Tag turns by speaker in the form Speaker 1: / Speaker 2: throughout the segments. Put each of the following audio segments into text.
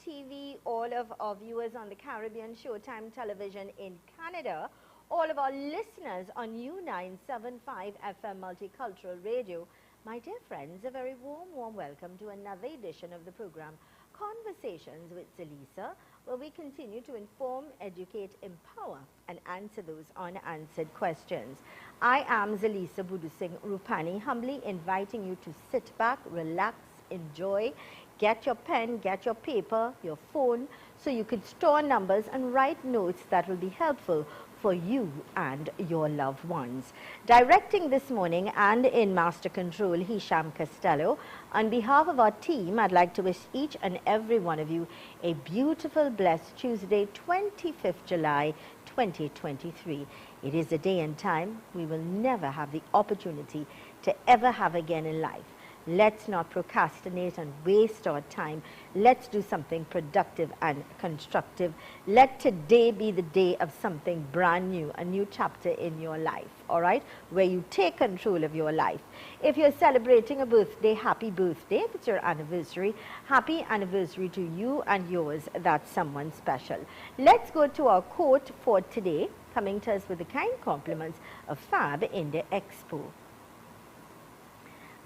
Speaker 1: TV, all of our viewers on the Caribbean Showtime Television in Canada, all of our listeners on U975 FM Multicultural Radio. My dear friends, a very warm welcome to another edition of the program Conversations with ZELISA, where we continue to inform, educate, empower, and answer those unanswered questions. I am ZELISA Budusing Rupani, humbly inviting you to sit back, relax, enjoy. Get your pen, get your paper, your phone, so you can store numbers and write notes that will be helpful for you and your loved ones. Directing this morning and in Master Control, Hisham Costello. On behalf of our team, I'd like to wish each and every one of you a beautiful, blessed Tuesday, 25th July, 2023. It is a day and time we will never have the opportunity to ever have again in life. Let's not procrastinate and waste our time. Let's do something productive and constructive. Let today be the day of something brand new, a new chapter in your life, all right, where you take control of your life. If you're celebrating a birthday, happy birthday. If it's your anniversary, happy anniversary to you and yours. That's someone special. Let's go to our quote for today, coming to us with the kind compliments of Fab India Expo.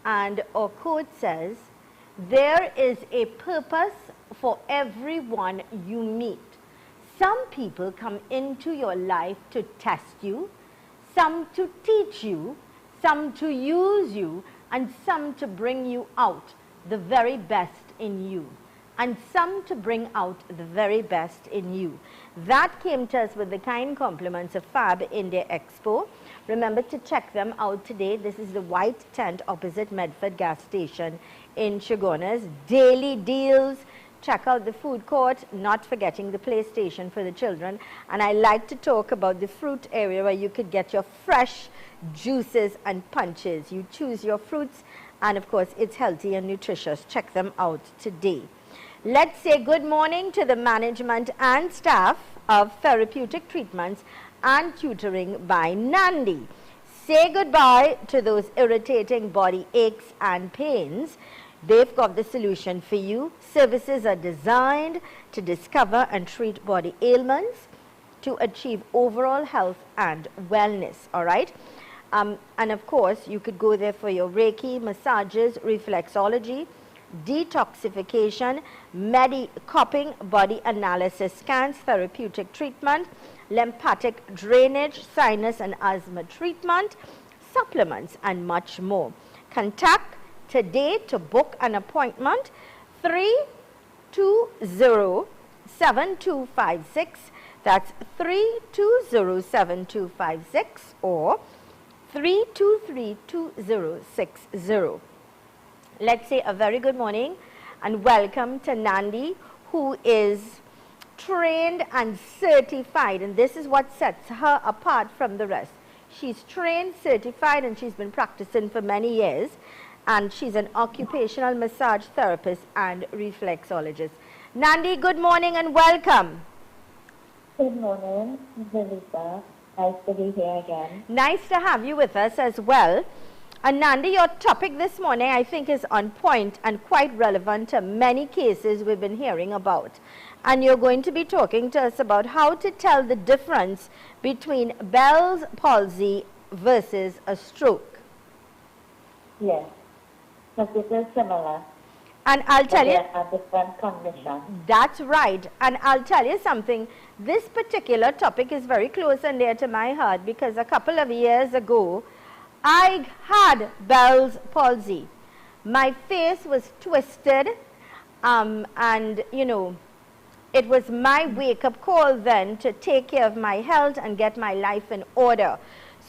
Speaker 1: And our quote says, there is a purpose for everyone you meet. Some people come into your life to test you, some to teach you, some to use you, and some to bring you out the very best in you, and some to bring out the very best in you. That came to us with the kind compliments of Fab India Expo. Remember to check them out today. This is the white tent opposite Medford gas station in Chagonas. Daily deals. Check out the food court, not forgetting the PlayStation for the children. And I like to talk about the fruit area where you could get your fresh juices and punches. You choose your fruits, and of course it's healthy and nutritious. Check them out today. Let's say good morning to the management and staff of Therapeutic Treatments and Tutoring by Nandi. Say goodbye to those irritating body aches and pains. They've got the solution for you. Services are designed to discover and treat body ailments to achieve overall health and wellness, all right? And of course, you could go there for your Reiki, massages, reflexology, detoxification, cupping, body analysis scans, therapeutic treatment, lymphatic drainage, sinus and asthma treatment, supplements, and much more. Contact today to book an appointment 320-7256. That's 320-7256 or 323-2060. Let's say a very good morning and welcome to Nandi, who is trained and certified, and this is what sets her apart from the rest. She's trained, certified, and she's been practicing for many years, and she's an occupational massage therapist and reflexologist. Nandi, good morning and welcome.
Speaker 2: Good morning, ZELISA. Nice to be here again.
Speaker 1: Nice to have you with us as well. And Nandi, your topic this morning I think is on point and quite relevant to many cases we've been hearing about. And you're going to be talking to us about how to tell the difference between Bell's palsy versus a stroke.
Speaker 2: Yes, because it is similar.
Speaker 1: And I'll tell you,
Speaker 2: a different condition.
Speaker 1: That's right. And I'll tell you something, this particular topic is very close and dear to my heart because a couple of years ago, I had Bell's palsy. My face was twisted, and you know, it was my wake-up call then to take care of my health and get my life in order.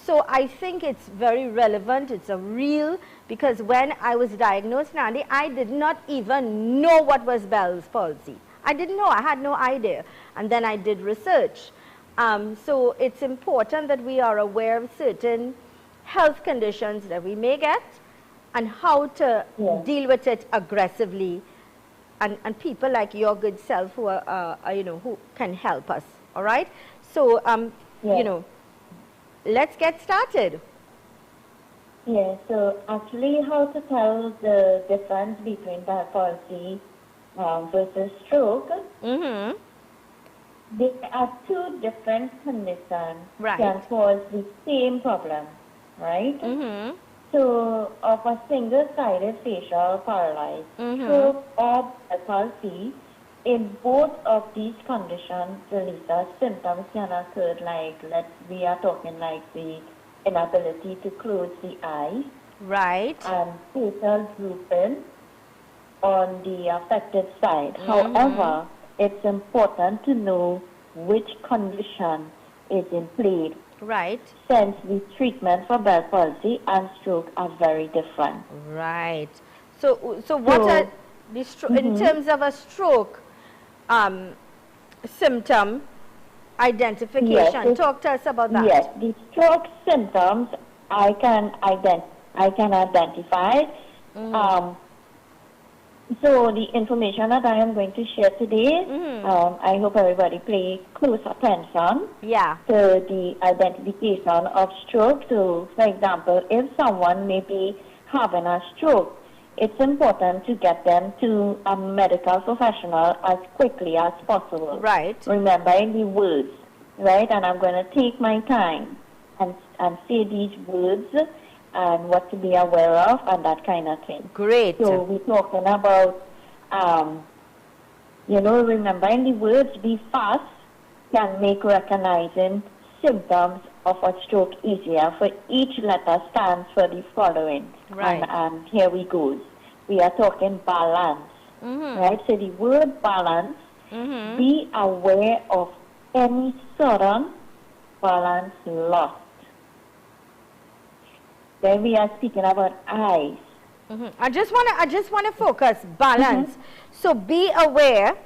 Speaker 1: So I think it's very relevant, it's a real, because when I was diagnosed, Nandi, I did not even know what was Bell's palsy. I didn't know, I had no idea. And then I did research. So it's important that we are aware of certain health conditions that we may get and how to deal with it aggressively. And people like your good self who are, you know, who can help us. All right. So, you know, let's get started.
Speaker 2: Yeah, so actually how to tell the difference between bad palsy versus stroke.
Speaker 1: Mm-hmm.
Speaker 2: There are two different conditions
Speaker 1: Right.
Speaker 2: can cause the same problem, right?
Speaker 1: Mm-hmm.
Speaker 2: So of a single-sided facial paralysis, stroke or bad palsy, in both of these conditions, ZELISA symptoms can occur we are talking like the inability to close the eyes.
Speaker 1: Right.
Speaker 2: And facial drooping on the affected side. However, it's important to know which condition is in play.
Speaker 1: Right.
Speaker 2: Since the treatment for Bell palsy and stroke are very different.
Speaker 1: Right. So what are the in terms of a stroke symptom identification?
Speaker 2: Yes,
Speaker 1: Talk to us about that.
Speaker 2: Yes, the stroke symptoms I can identify. So the information that I am going to share today, I hope everybody pay close attention
Speaker 1: Yeah.
Speaker 2: to the identification of stroke. So, for example, if someone may be having a stroke, it's important to get them to a medical professional as quickly as possible.
Speaker 1: Right.
Speaker 2: Remembering the words, right? And I'm going to take my time and say these words and what to be aware of and that kind of thing.
Speaker 1: Great.
Speaker 2: So we're talking about, you know, remembering the words, be fast, can make recognizing symptoms of a stroke easier. For each letter stands for the following.
Speaker 1: Right.
Speaker 2: And here we go. We are talking balance, right? So the word balance, be aware of any sudden balance lost. Then we are speaking about eyes.
Speaker 1: I just want to focus balance. So be aware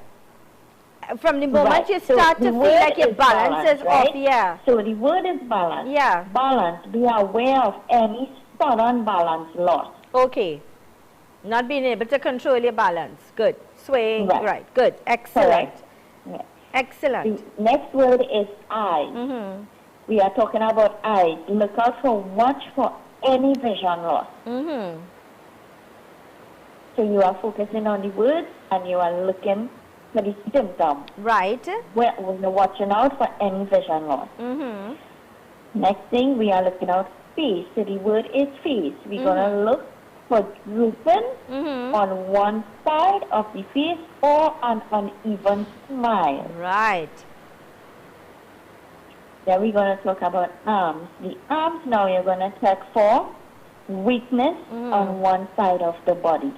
Speaker 1: from the moment you start to feel like your balance is off. Yeah.
Speaker 2: So the word is balance.
Speaker 1: Yeah.
Speaker 2: Balance. Be aware of any sudden balance loss.
Speaker 1: Okay. Not being able to control your balance. Good. Swaying. Right. Good. Excellent.
Speaker 2: Yeah.
Speaker 1: Excellent.
Speaker 2: The next word is eyes. We are talking about eyes. Look out for, watch for any vision loss. So you are focusing on the words and you are looking for the symptom.
Speaker 1: Right.
Speaker 2: We're watching out for any vision loss. Next thing, we are looking out face. So the word is face. We're going to look for drooping on one side of the face or an uneven smile.
Speaker 1: Right.
Speaker 2: Then we're going to talk about arms. The arms now you're going to check for weakness on one side of the body.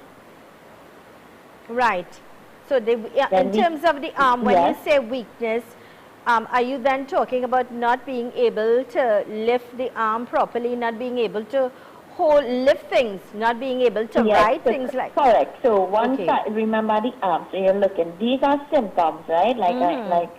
Speaker 1: Right. So in terms of the arm, when you say weakness, are you then talking about not being able to lift the arm properly, not being able to lift things, not being able to write things like that?
Speaker 2: Correct. So one side, remember the arm. So you're looking. These are symptoms, right? Like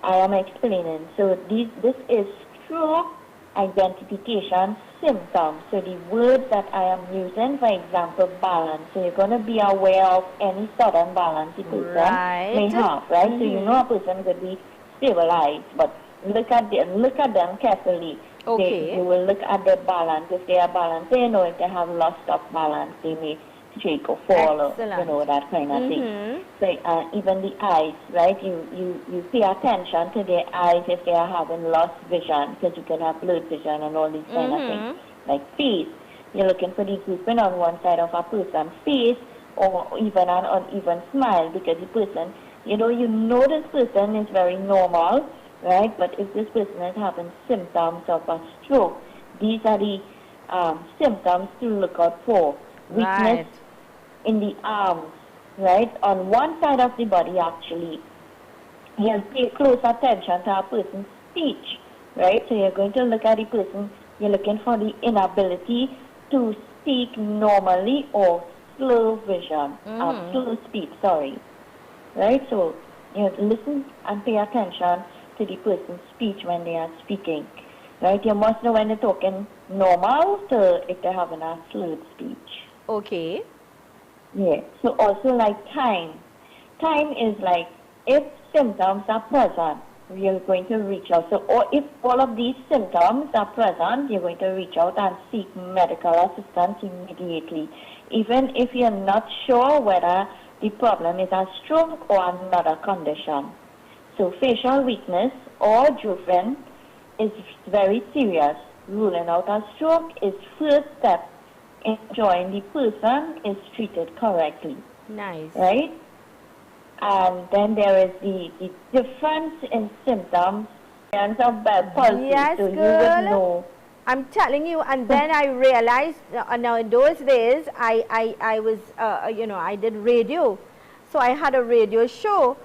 Speaker 2: I am explaining. So this is stroke identification symptoms. So the words that I am using, for example, balance. So you're going to be aware of any sudden balance the person may have, right? So you know a person could be stabilized, but look at them carefully.
Speaker 1: Okay.
Speaker 2: You will look at their balance. If they are balancing or if they have lost of balance, they may shake or fall or, you know, that kind of thing. So even the eyes, right? You pay attention to their eyes if they are having lost vision, because you can have blurred vision and all these kind of things. Like face, you're looking for the grouping on one side of a person's face or even an uneven smile, because the person, you know this person is very normal, right? But if this person is having symptoms of a stroke, these are the symptoms to look out for. Weakness in the arms, right? On one side of the body, actually. You'll pay close attention to a person's speech, right? So you're going to look at the person, you're looking for the inability to speak normally or slow vision, slow speech, sorry. Right? So You listen and pay attention to the person's speech when they are speaking. Right? You must know when they're talking normal to if they're having a slurred speech.
Speaker 1: Okay.
Speaker 2: Yeah. So also like time. Time is like if symptoms are present, you're going to reach out. So or if all of these symptoms are present, you're going to reach out and seek medical assistance immediately. Even if you're not sure whether the problem is a stroke or another condition. So facial weakness or drooping is very serious. Ruling out a stroke is first step in ensuring the person is treated correctly.
Speaker 1: Nice.
Speaker 2: Right? And then there is the difference in symptoms and of bad palsy.
Speaker 1: Yes,
Speaker 2: so
Speaker 1: girl.
Speaker 2: You would know.
Speaker 1: I'm telling you, and then I realized, now in those days, I was, I did radio. So I had a radio show.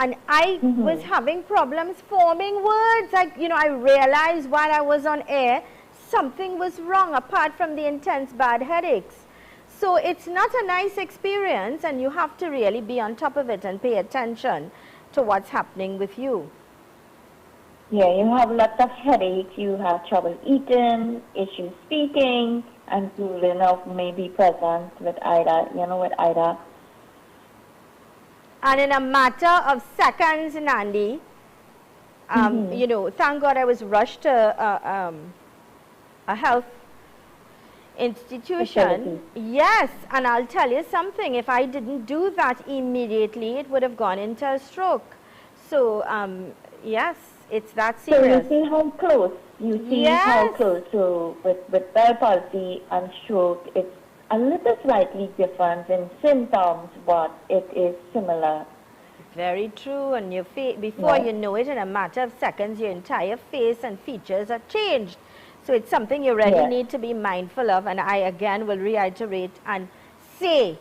Speaker 1: And I was having problems forming words. I realized while I was on air, something was wrong apart from the intense bad headaches. So it's not a nice experience, and you have to really be on top of it and pay attention to what's happening with you.
Speaker 2: Yeah, you have lots of headaches, you have trouble eating, issues speaking, and ruling out may be present with either.
Speaker 1: And in a matter of seconds, Nandi, thank God I was rushed to a health institution. Yes, and I'll tell you something, if I didn't do that immediately, it would have gone into a stroke. So, yes, it's that serious.
Speaker 2: So you see how close, how close. So with bad palsy and stroke, it's a little slightly different in symptoms, but it is similar.
Speaker 1: Very true, and your before you know it, in a matter of seconds, your entire face and features are changed. So it's something you really need to be mindful of, and I again will reiterate and say,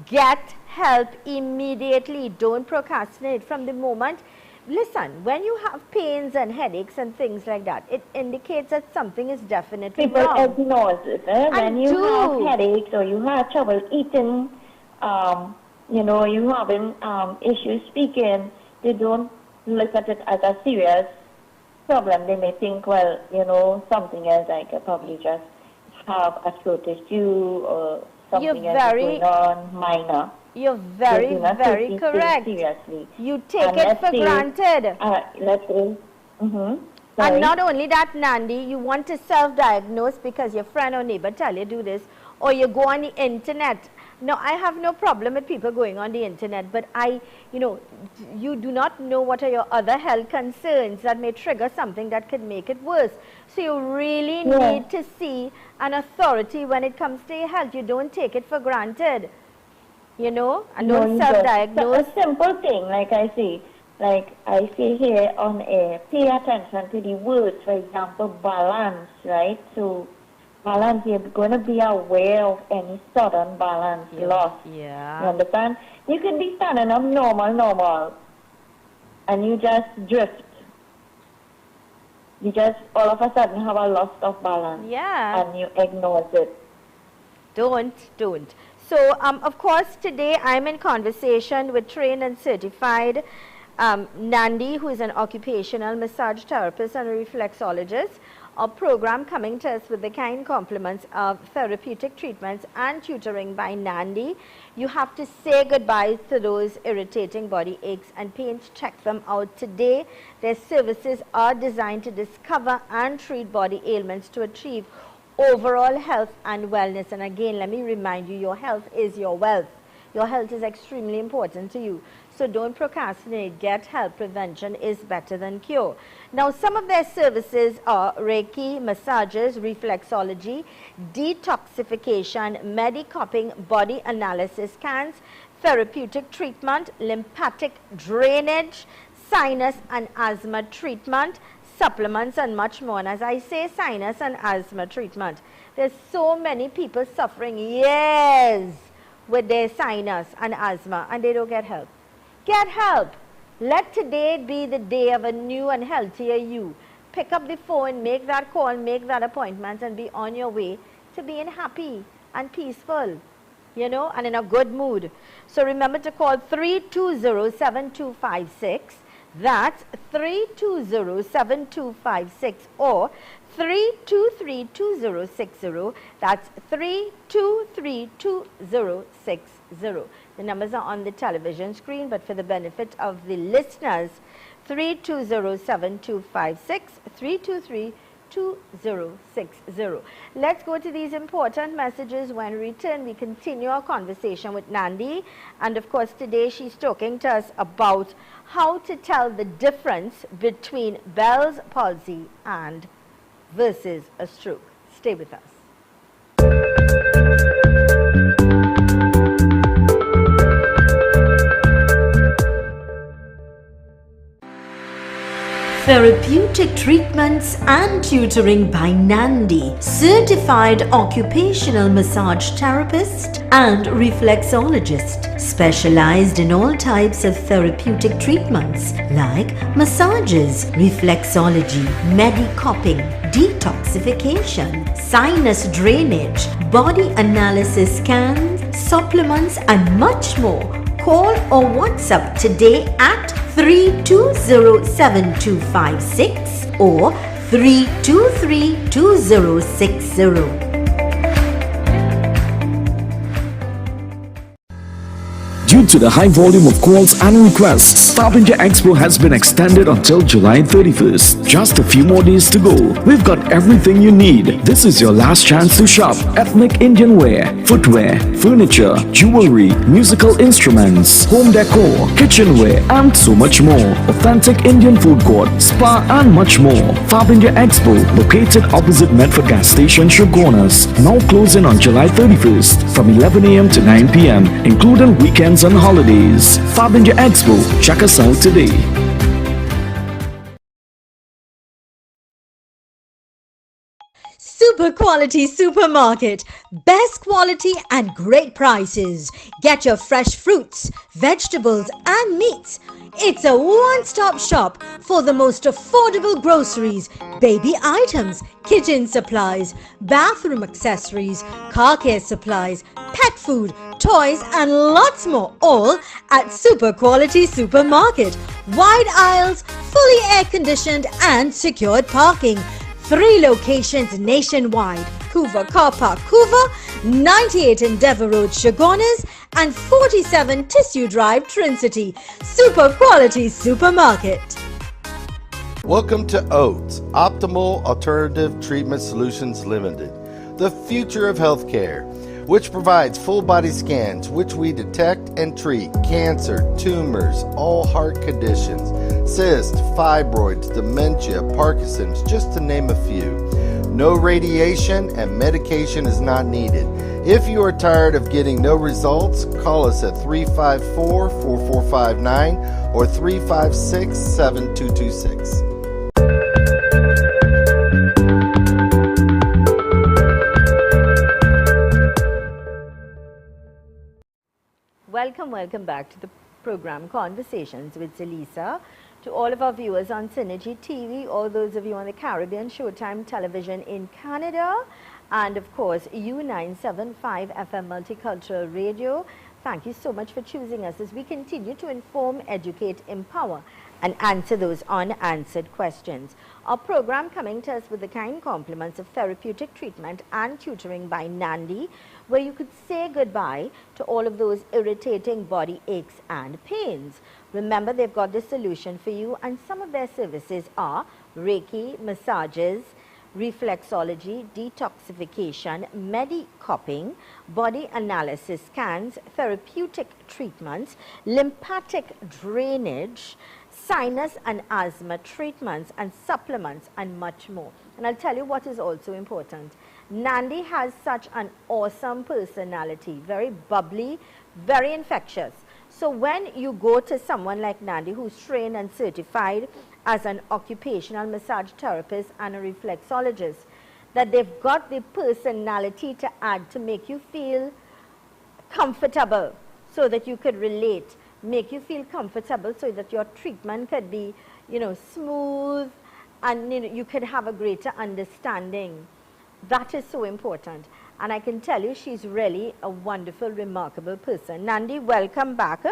Speaker 1: get help immediately. Don't procrastinate from the moment. Listen, when you have pains and headaches and things like that, it indicates that something is definitely wrong.
Speaker 2: People ignore it. When you have headaches or you have trouble eating, you're having issues speaking, they don't look at it as a serious problem. They may think, well, something else, I could probably just have a throat issue or something else going on, minor.
Speaker 1: You're very, very correct.
Speaker 2: Seriously.
Speaker 1: You take it for granted.
Speaker 2: Let's say,
Speaker 1: and not only that, Nandi, you want to self-diagnose because your friend or neighbor tell you do this, or you go on the internet. Now, I have no problem with people going on the internet, but you do not know what are your other health concerns that may trigger something that could make it worse. So you really need to see an authority when it comes to your health. You don't take it for granted. And don't self-diagnose.
Speaker 2: A simple thing, like I say here on air, pay attention to the words, for example, balance, right? So, balance, you're going to be aware of any sudden balance loss.
Speaker 1: Yeah.
Speaker 2: You understand? You can be standing up normal, and you just drift. You just all of a sudden have a loss of balance.
Speaker 1: Yeah.
Speaker 2: And you ignore it.
Speaker 1: Don't. So, of course, today I'm in conversation with trained and certified Nandi, who is an occupational massage therapist and a reflexologist, a program coming to us with the kind compliments of therapeutic treatments and tutoring by Nandi. You have to say goodbye to those irritating body aches and pains. Check them out today. Their services are designed to discover and treat body ailments to achieve overall health and wellness. And again, let me remind you, your health is your wealth. Your health is extremely important to you. So don't procrastinate. Get help. Prevention is better than cure. Now, some of their services are Reiki, massages, reflexology, detoxification, medicopping, body analysis scans, therapeutic treatment, lymphatic drainage, sinus and asthma treatment, supplements and much more. And as I say, sinus and asthma treatment, there's so many people suffering years with their sinus and asthma and they don't get help. Get help. Let today be the day of a new and healthier you. Pick up the phone, make that call, make that appointment, and be on your way to being happy and peaceful. you know, and in a good mood. So remember to call 320-7256. That's 320-7256 or 323-2060. That's 323-2060. The numbers are on the television screen, but for the benefit of the listeners, 320-7256, 323-2060. Let's go to these important messages. When we return, we continue our conversation with Nandi. And of course, today she's talking to us about how to tell the difference between Bell's palsy and versus a stroke. Stay with us.
Speaker 3: Therapeutic treatments and tutoring by Nandi, certified occupational massage therapist and reflexologist, specialized in all types of therapeutic treatments like massages, reflexology, medicopping, detoxification, sinus drainage, body analysis scans, supplements and much more. Call or WhatsApp today at 320-7256 or 323-2060.
Speaker 4: Due to the high volume of calls and requests, Farbinger Expo has been extended until July 31st. Just a few more days to go. We've got everything you need. This is your last chance to shop. Ethnic Indian wear, footwear, furniture, jewelry, musical instruments, home decor, kitchenware, and so much more. Authentic Indian food court, spa, and much more. Farbinger Expo, located opposite Medford Gas Station, Shogunas, now closing on July 31st from 11 a.m. to 9 p.m., including weekends and holidays. Farbinger Expo. Check us out today.
Speaker 3: Super quality supermarket. Best quality and great prices. Get your fresh fruits, vegetables and meats. It's a one-stop shop for the most affordable groceries, baby items, kitchen supplies, bathroom accessories, car care supplies, pet food, toys and lots more, all at Super Quality Supermarket. Wide aisles, fully air-conditioned and secured parking. 3 locations nationwide: Couva Car Park, Couva, 98 Endeavour Road, Shogunas, and 47 Tissue Drive, Trincity. Super Quality Supermarket.
Speaker 5: Welcome to OATS, Optimal Alternative Treatment Solutions Limited, the future of healthcare, which provides full body scans, which we detect and treat cancer, tumors, all heart conditions, cysts, fibroids, dementia, Parkinson's, just to name a few. No radiation and medication is not needed. If you are tired of getting no results, call us at 354-4459 or 356-7226.
Speaker 1: Welcome back to the program Conversations with ZELISA. To all of our viewers on Synergy TV, all those of you on the Caribbean Showtime Television in Canada, and of course U975 FM Multicultural Radio, thank you so much for choosing us as we continue to inform, educate, empower and answer those unanswered questions. Our program coming to us with the kind compliments of therapeutic treatment and tutoring by Nandi, where you could say goodbye to all of those irritating body aches and pains. Remember, they've got the solution for you, and some of their services are Reiki, massages, reflexology, detoxification, medicopping, body analysis scans, therapeutic treatments, lymphatic drainage, sinus and asthma treatments and supplements and much more. And I'll tell you what is also important. Nandi has such an awesome personality, very bubbly, very infectious. So when you go to someone like Nandi, who's trained and certified as an occupational massage therapist and a reflexologist, that they've got the personality to add to make you feel comfortable so that you could relate, make you feel comfortable so that your treatment could be, smooth and you could have a greater understanding. That is so important. And I can tell you she's really a wonderful, remarkable person. Nandi, welcome back.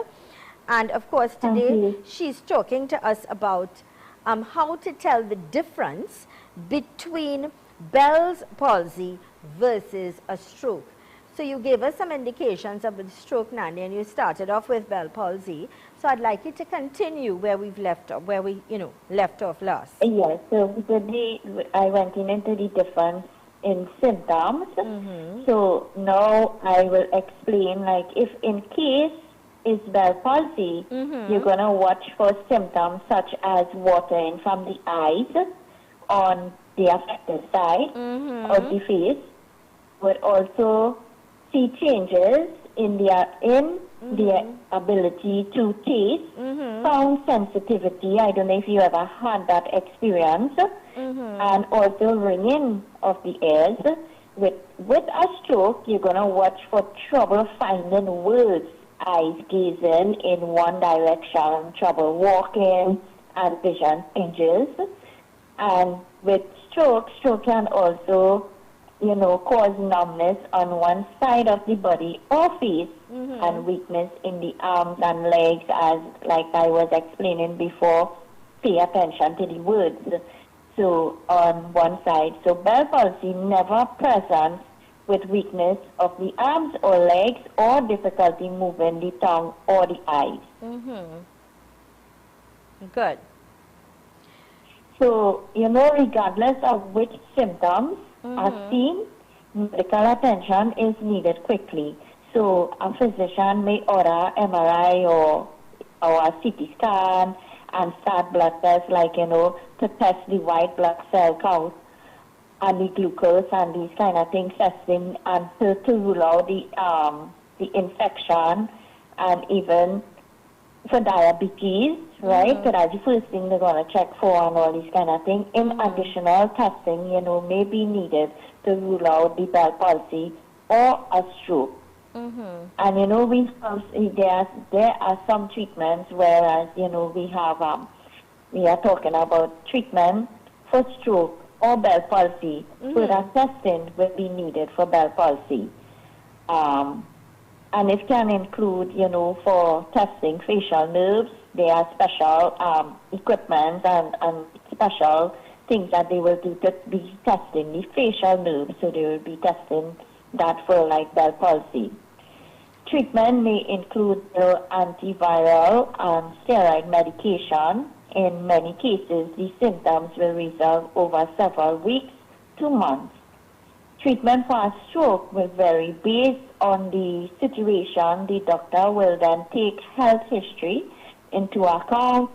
Speaker 1: And of course, today she's talking to us about how to tell the difference between Bell's palsy versus a stroke. So you gave us some indications of the stroke, Nandi, and you started off with Bell palsy. So I'd like you to continue where we've left off, where we, left off last.
Speaker 2: Yes. So I went into the difference in symptoms. So now I will explain, like, if in case it's Bell palsy, you're gonna watch for symptoms such as watering from the eyes on the affected side of the face, but also see changes in the ability to taste, sound sensitivity. I don't know if you ever had that experience, and also ringing of the ears. With a stroke, you're gonna watch for trouble finding words, eyes gazing in one direction, trouble walking, and vision changes. And with stroke can also cause numbness on one side of the body or face, and weakness in the arms and legs, as like I was explaining before. Pay attention to the words. So on one side, so Bell palsy never presents with weakness of the arms or legs or difficulty moving the tongue or the eyes.
Speaker 1: Good.
Speaker 2: So, regardless of which symptoms are seen, medical attention is needed quickly. So a physician may order MRI or a CT scan and start blood tests, like, to test the white blood cell count and the glucose and these kind of things, testing, and to rule out the infection, and even for diabetes, right? So that's the first thing they're going to check for, and all these kind of things. In additional testing, may be needed to rule out the Bell palsy or a stroke. And there are some treatments, whereas we are talking about treatment for stroke or Bell palsy. So that testing will be needed for Bell palsy. And it can include, for testing facial nerves. There are special equipment and special things that they will do to be testing the facial nerves. So they will be testing that for, like, Bell palsy. Treatment may include antiviral and steroid medication. In many cases, the symptoms will resolve over several weeks to months. Treatment for a stroke will vary based on the situation. The doctor will then take health history into account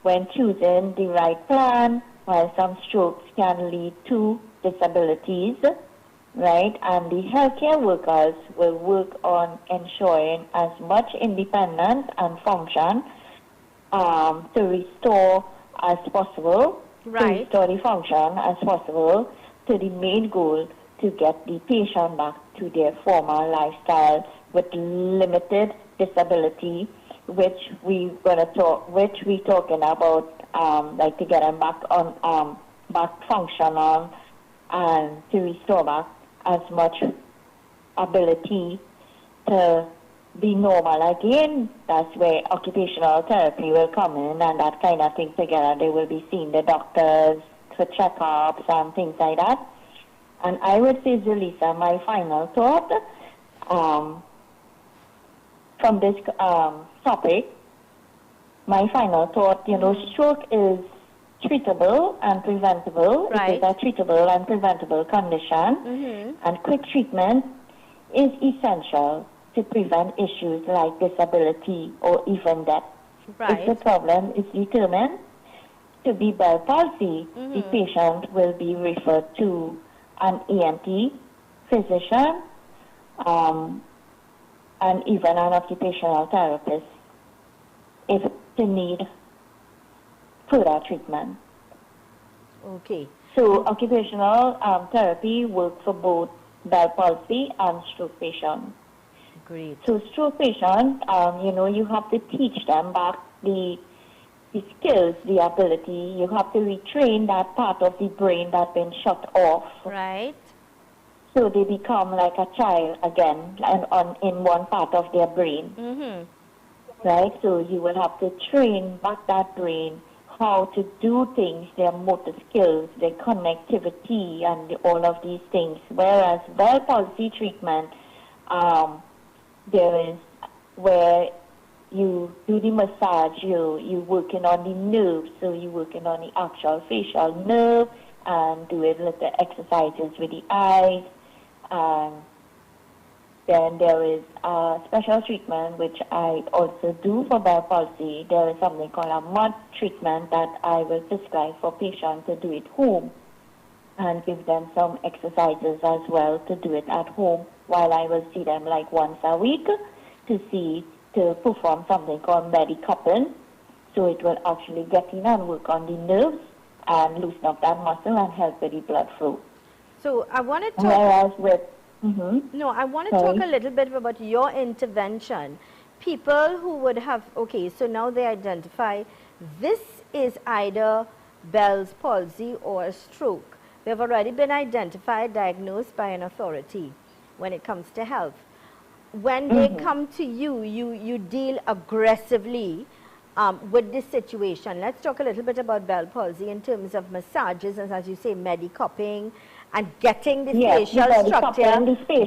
Speaker 2: when choosing the right plan, while some strokes can lead to disabilities, right? And the healthcare workers will work on ensuring as much independence and function to restore as possible, to restore the function as possible, to the main goal to get the patient back to their former lifestyle with limited disability, which we're talking about, like to get them back on, back functional, and to restore back as much ability to be normal again. That's where occupational therapy will come in, and that kind of thing together. They will be seeing the doctors for checkups and things like that. And I would say, ZELISA, my final thought from this topic, my final thought, stroke is treatable and preventable. Right. It is a treatable and preventable condition. And quick treatment is essential to prevent issues like disability or even death. Right. If the problem is determined to be Bell palsy, the patient will be referred to an ENT physician, and even an occupational therapist if they need further treatment.
Speaker 1: Okay.
Speaker 2: So occupational therapy works for both Bell palsy and stroke patients.
Speaker 1: Great.
Speaker 2: So stroke patients, you have to teach them back the skills, the ability. You have to retrain that part of the brain that's been shut off.
Speaker 1: Right.
Speaker 2: so they become like a child again, and in one part of their brain. Right? So you will have to train back that brain how to do things, their motor skills, their connectivity, and all of these things. Whereas Bell palsy treatment, there is where you do the massage, you working on the nerves, so you working on the actual facial nerve, and doing little exercises with the eyes. And then there is a special treatment which I also do for Bell palsy. There is something called a mud treatment that I will prescribe for patients to do at home, and give them some exercises as well to do it at home, while I will see them like once a week to perform something called cupping. So it will actually get in and work on the nerves and loosen up that muscle and help with the blood flow.
Speaker 1: So I want to talk.
Speaker 2: Whereas with
Speaker 1: No, I want to talk a little bit about your intervention. People who would have, okay, so now they identify this is either Bell's palsy or a stroke. They've already been identified, diagnosed by an authority when it comes to health. When they come to you, you deal aggressively with this situation. Let's talk a little bit about Bell palsy in terms of massages, and as you say, medicupping, and getting the facial structure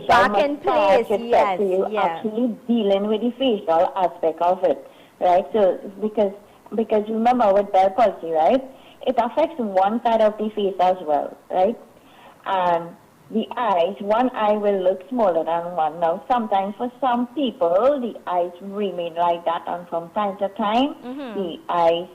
Speaker 1: back in place. Yes,
Speaker 2: so you're actually dealing with the facial aspect of it, right? So because remember with Bell palsy, right, it affects one side of the face as well, right? And the eyes, one eye will look smaller than one. Now, sometimes for some people, the eyes remain like that, and from time to time, the eyes,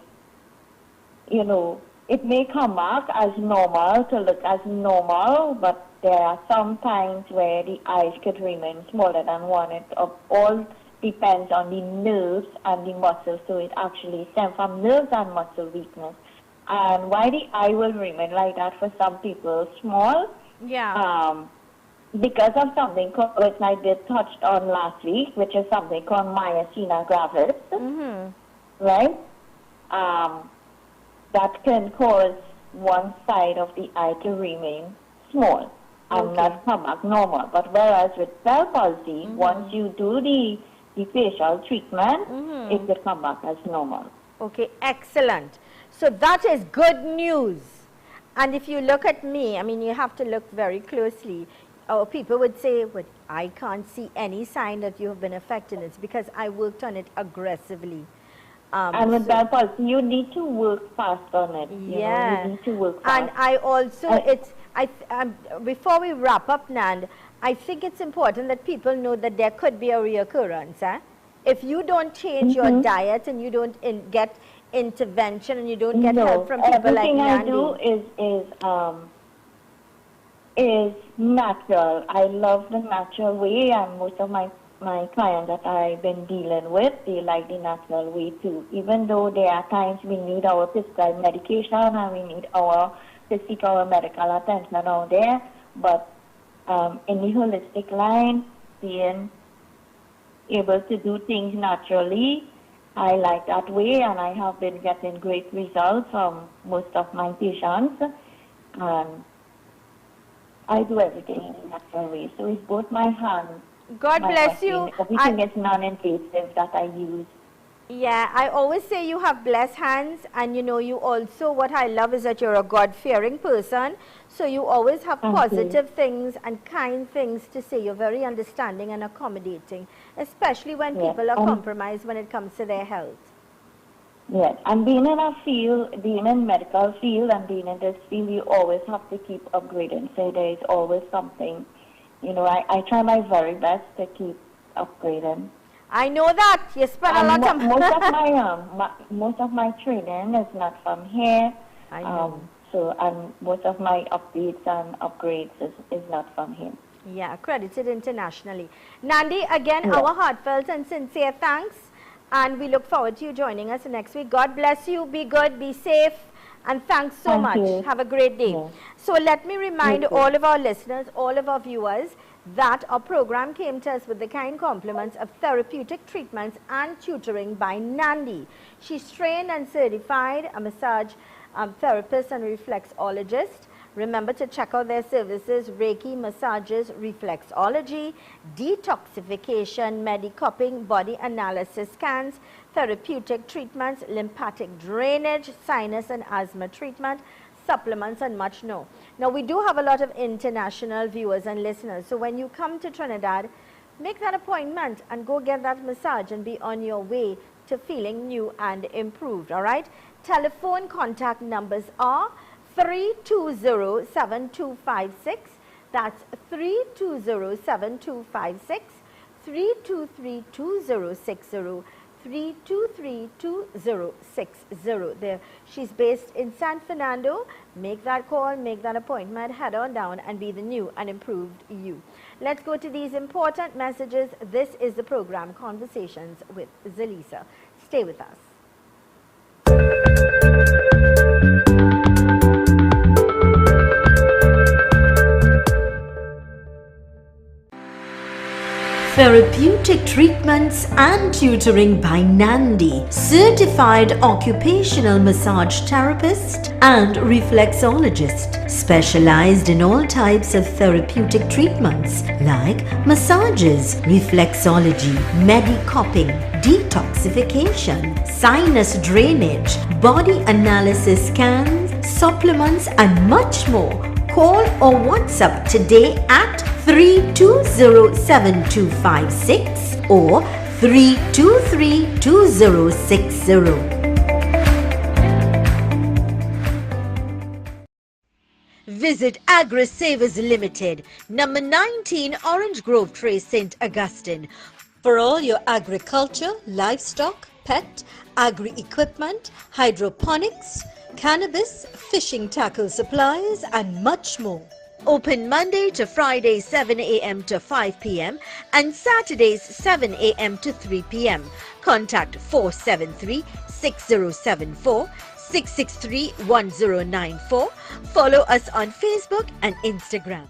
Speaker 2: you know, it may come back as normal, to look as normal, but there are some times where the eyes could remain smaller than one. It all depends on the nerves and the muscles, so it actually stems from nerves and muscle weakness. And why the eye will remain like that for some people, small, because of something called, which I did touched on last week, which is something called myasthenia gravis, right? That can cause one side of the eye to remain small and not come back normal. But whereas with Bell palsy, once you do the facial treatment, it will come back as normal.
Speaker 1: Okay, excellent. So that is good news. And if you look at me, I mean, you have to look very closely. People would say, well, I can't see any sign that you have been affected. It's because I worked on it aggressively.
Speaker 2: And with Bell palsy, you need to work fast on it. You know, you need to work fast.
Speaker 1: And I also, before we wrap up, Nand, I think it's important that people know that there could be a reoccurrence. If you don't change your diet and you don't get intervention and you don't get help from people like Nandi.
Speaker 2: Everything I do is natural. I love the natural way, and most of my clients that I've been dealing with, they like the natural way too. Even though there are times we need our prescribed medication and we need to seek our medical attention out there, but in the holistic line, being able to do things naturally, I like that way, and I have been getting great results from most of my patients. And I do everything in a natural way. So it's both my hands.
Speaker 1: God bless you.
Speaker 2: Everything is non-invasive that I use.
Speaker 1: Yeah, I always say you have blessed hands, and you know, you also, what I love is that you're a God-fearing person. So you always have positive things and kind things to say. You're very understanding and accommodating, especially when people are compromised when it comes to their health.
Speaker 2: Yes, and being in a field, being in medical field and being in this field, you always have to keep upgrading. So there is always something, you know, I try my very best to keep upgrading.
Speaker 1: I know that. You spend a lot of
Speaker 2: most of my training is not from here.
Speaker 1: I know.
Speaker 2: And most of my updates and upgrades is not from him.
Speaker 1: Yeah, accredited internationally. Nandi, again, our heartfelt and sincere thanks. And we look forward to you joining us next week. God bless you. Be good, be safe. And thanks so much. Have a great day. Yeah. So let me remind all of our listeners, all of our viewers, that our program came to us with the kind compliments of therapeutic treatments and tutoring by Nandi. She's trained and certified a massage therapist and reflexologist, Remember to check out their services: Reiki, massages, reflexology, detoxification, medicopping, body analysis scans, therapeutic treatments, lymphatic drainage, sinus and asthma treatment, supplements, and much more. Now, we do have a lot of international viewers and listeners. So when you come to Trinidad, make that appointment and go get that massage and be on your way to feeling new and improved, all right? Telephone contact numbers are 320-7256. That's 320-7256, 323-2060, 323-2060. There, she's based in San Fernando. Make that call, make that appointment, head on down and be the new and improved you. Let's go to these important messages. This is the program Conversations with ZELISA. Stay with us.
Speaker 3: Therapeutic treatments and tutoring by Nandi, certified occupational massage therapist and reflexologist, specialized in all types of therapeutic treatments like massages, reflexology, medicopping, detoxification, sinus drainage, body analysis scans, supplements, and much more. Call or WhatsApp today at 320-7256 or 323-2060. Visit Agri Savers Limited, number 19 Orange Grove Trace, St. Augustine, for all your agriculture, livestock, pet, agri-equipment, hydroponics, cannabis, fishing tackle supplies, and much more. Open Monday to Friday 7 a.m. to 5 p.m. and Saturdays 7 a.m. to 3 p.m. Contact 473-6074, 663-1094. Follow us on Facebook and Instagram.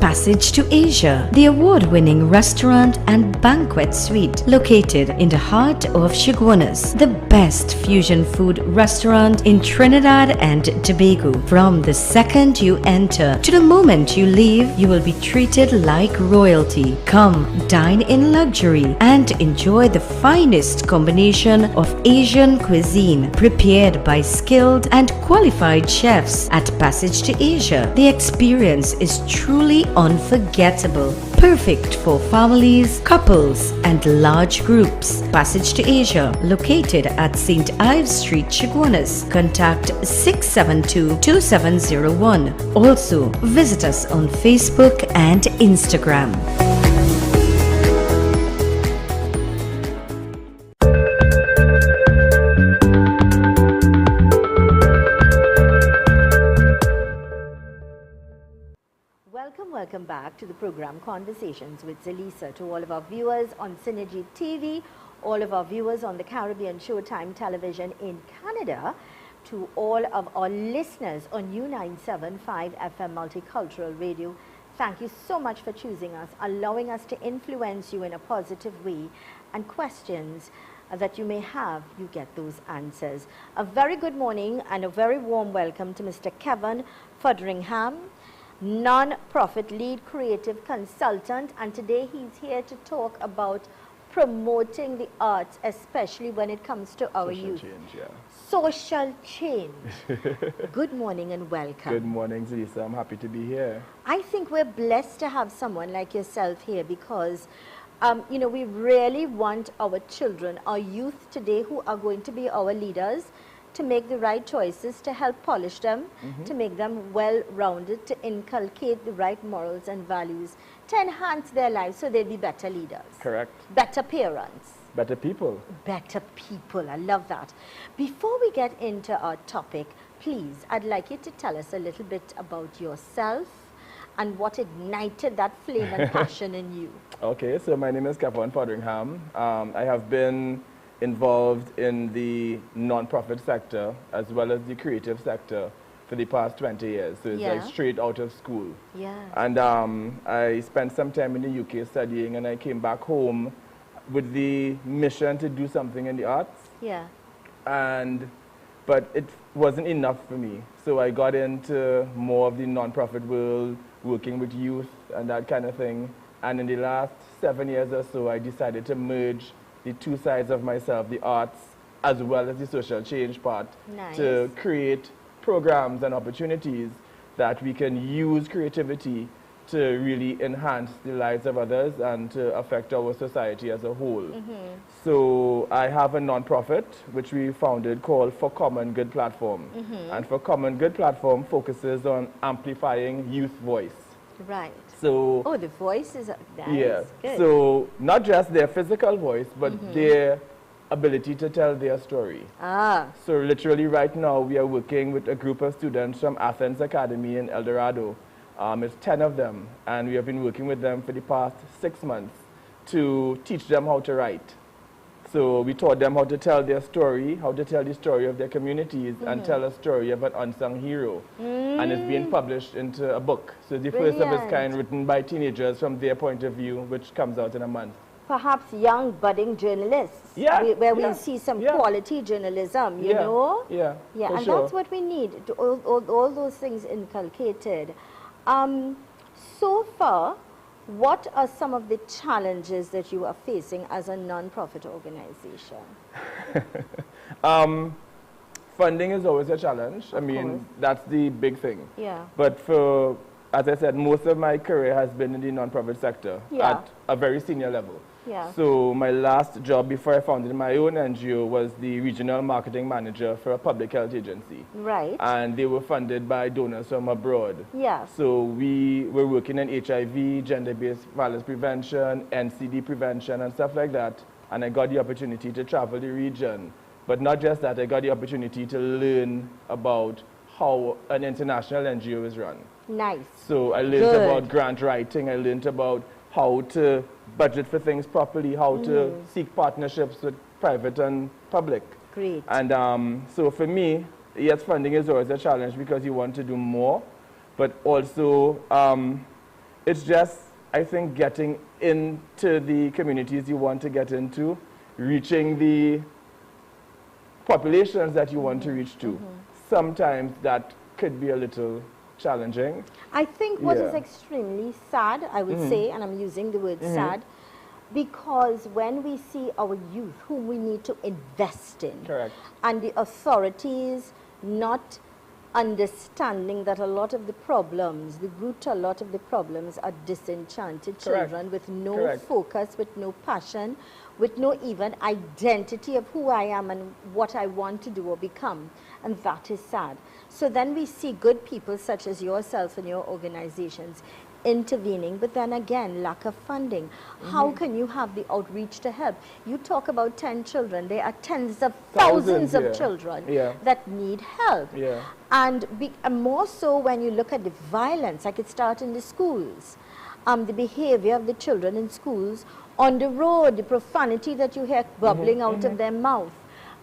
Speaker 3: Passage to Asia, the award-winning restaurant and banquet suite located in the heart of Chaguanas, the best fusion food restaurant in Trinidad and Tobago. From the second you enter to the moment you leave, you will be treated like royalty. Come dine in luxury and enjoy the finest combination of Asian cuisine prepared by skilled and qualified chefs at Passage to Asia. The experience is truly unforgettable, perfect for families, couples, and large groups. Passage to Asia, located at St. Ives Street, Chaguanas. Contact 672-2701. Also, visit us on Facebook and Instagram. Welcome back to the program Conversations with ZELISA. To all of our viewers on Synergy TV, all of our viewers on the Caribbean Showtime television in Canada, to all of our listeners on U975 FM Multicultural Radio, thank you so much for choosing us, allowing us to influence you in a positive way, and questions that you may have, you get those answers. A very good morning and a very warm welcome to Mr. Kevin Fotheringham, non-profit lead creative consultant, and today he's here to talk about promoting the arts, especially when it comes to our youth. Social change. Good morning and welcome.
Speaker 6: Good morning, ZELISA. I'm happy to be here.
Speaker 1: I think we're blessed to have someone like yourself here because you know, we really want our children, our youth today, who are going to be our leaders, to make the right choices, to help polish them, to make them well-rounded, to inculcate the right morals and values, to enhance their lives so they'll be better leaders.
Speaker 6: Correct.
Speaker 1: Better parents.
Speaker 6: Better people.
Speaker 1: Better people. I love that. Before we get into our topic, please, I'd like you to tell us a little bit about yourself and what ignited that flame and passion in you.
Speaker 6: Okay, so my name is Kevin Fotheringham. I have been involved in the non-profit sector as well as the creative sector for the past 20 years. So it's like straight out of school.
Speaker 1: Yeah.
Speaker 6: And I spent some time in the UK studying, and I came back home with the mission to do something in the arts.
Speaker 1: Yeah.
Speaker 6: And but it wasn't enough for me. So I got into more of the nonprofit world, working with youth and that kind of thing. And in the last 7 years or so, I decided to merge the two sides of myself, the arts as well as the social change part, to create programs and opportunities that we can use creativity to really enhance the lives of others and to affect our society as a whole. So I have a nonprofit which we founded called For Common Good Platform. And For Common Good Platform focuses on amplifying youth voice.
Speaker 1: Right.
Speaker 6: So,
Speaker 1: oh, the voice is nice.
Speaker 6: Yeah.
Speaker 1: Good.
Speaker 6: So not just their physical voice, but their ability to tell their story. So literally right now we are working with a group of students from Athens Academy in El Dorado. It's 10 of them, and we have been working with them for the past 6 months to teach them how to write. So we taught them how to tell their story, how to tell the story of their communities, and tell a story of an unsung hero. And it's being published into a book. So it's the first of its kind, written by teenagers from their point of view, which comes out in a month.
Speaker 1: Perhaps young budding journalists, where we see some quality journalism, you know?
Speaker 6: Yeah,
Speaker 1: and that's what we need, all those things inculcated. So far, what are some of the challenges that you are facing as a non-profit organization?
Speaker 6: Funding is always a challenge. I mean, that's the big thing.
Speaker 1: Yeah.
Speaker 6: But for, as I said, most of my career has been in the non-profit sector at a very senior level.
Speaker 1: Yeah.
Speaker 6: So my last job before I founded my own NGO was the regional marketing manager for a public health agency.
Speaker 1: Right.
Speaker 6: And they were funded by donors from abroad.
Speaker 1: Yeah.
Speaker 6: So we were working in HIV, gender-based violence prevention, NCD prevention, and stuff like that. And I got the opportunity to travel the region. But not just that, I got the opportunity to learn about how an international NGO is run.
Speaker 1: Nice.
Speaker 6: So I learned about grant writing, I learned about how to budget for things properly, how to seek partnerships with private and public.
Speaker 1: Great.
Speaker 6: And so for me, yes, funding is always a challenge because you want to do more, but also it's just, I think, getting into the communities you want to get into, reaching the populations that you want to reach to. Sometimes that could be a little challenging.
Speaker 1: I think what is extremely sad, I would say, and I'm using the word sad, because when we see our youth, whom we need to invest in, and the authorities not understanding that a lot of the problems, the root to a lot of the problems are disenchanted children with no focus, with no passion, with no even identity of who I am and what I want to do or become. And that is sad. So then we see good people such as yourself and your organizations intervening, but then again, lack of funding. How can you have the outreach to help? You talk about 10 children, there are tens of thousands of children that need help. And more so when you look at the violence, like it starts in the schools, the behavior of the children in schools, on the road, the profanity that you hear bubbling out of their mouth.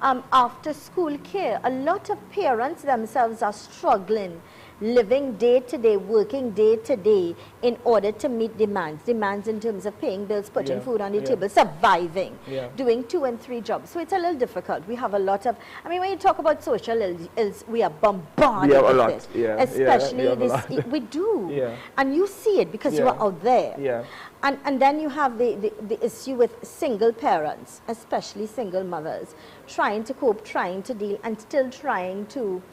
Speaker 1: After school care, a lot of parents themselves are struggling, living day to day, working day to day in order to meet demands in terms of paying bills, putting food on the table, surviving, doing 2 and 3 jobs. So it's a little difficult. We have a lot of, I mean, when you talk about social ills, we are bombarded with it. Especially this, we do. And you see it because you are out there. And then you have the issue with single parents, especially single mothers, trying to cope, trying to deal, and still trying to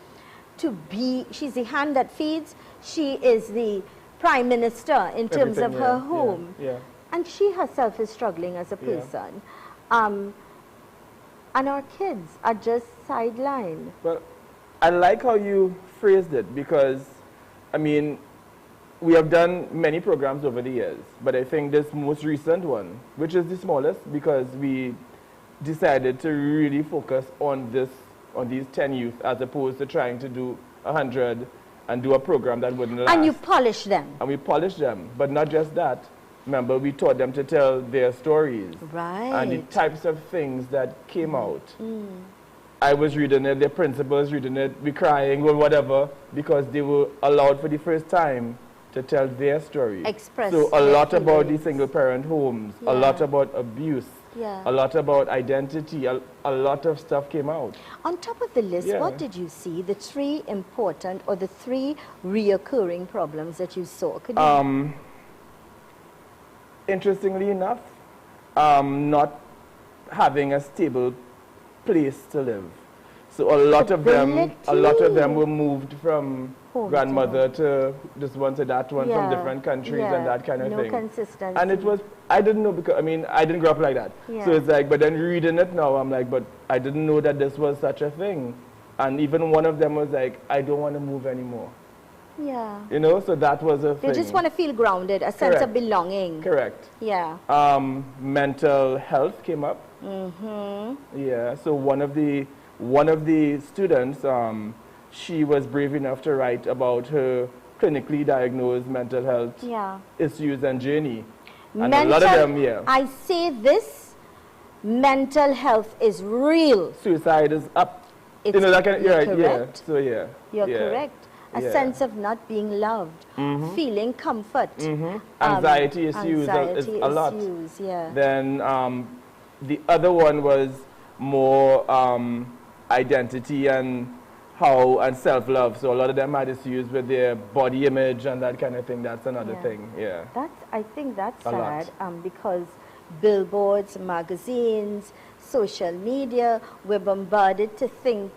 Speaker 1: be, she's the hand that feeds, she is the prime minister in terms of her home. And she herself is struggling as a person. And our kids are just sidelined.
Speaker 6: Well, I like how you phrased it because, I mean, we have done many programs over the years, but I think this most recent one, which is the smallest because we decided to really focus on these 10 youth as opposed to trying to do 100 and do a program that wouldn't last.
Speaker 1: And you polish them.
Speaker 6: And we polish them, but not just that. Remember, we taught them to tell their stories. And the types of things that came out. I was reading it, their principals reading it, we crying or whatever, because they were allowed for the first time to tell their story.
Speaker 1: Express
Speaker 6: so a lot about the single parent homes, a lot about abuse, a lot about identity, a lot of stuff came out.
Speaker 1: On top of the list, what did you see? The three important or the three reoccurring problems that you saw? Could you
Speaker 6: Interestingly enough, not having a stable place to live. So a lot of them were moved from grandmother to this one to that one from different countries and that kind of thing.
Speaker 1: No consistency.
Speaker 6: And it was, I didn't know because, I mean, I didn't grow up like that. So it's like, but then reading it now, I'm like, but I didn't know that this was such a thing. And even one of them was like, I don't want to move anymore.
Speaker 1: Yeah.
Speaker 6: You know, so that was a thing.
Speaker 1: They just want to feel grounded, a sense of belonging.
Speaker 6: Correct.
Speaker 1: Yeah.
Speaker 6: Mental health came up. Yeah, so one of the students, she was brave enough to write about her clinically diagnosed mental health issues and journey. And a lot of them,
Speaker 1: I say this, mental health is real.
Speaker 6: Suicide is up.
Speaker 1: It's,
Speaker 6: you know, that kind of,
Speaker 1: correct.
Speaker 6: So
Speaker 1: You're correct. A sense of not being loved, feeling comfort.
Speaker 6: Anxiety issues is a lot. Then the other one was more identity and self-love. So a lot of them had issues with their body image and that kind of thing. That's another thing. Yeah.
Speaker 1: I think that's sad because billboards, magazines, social media, we're bombarded to think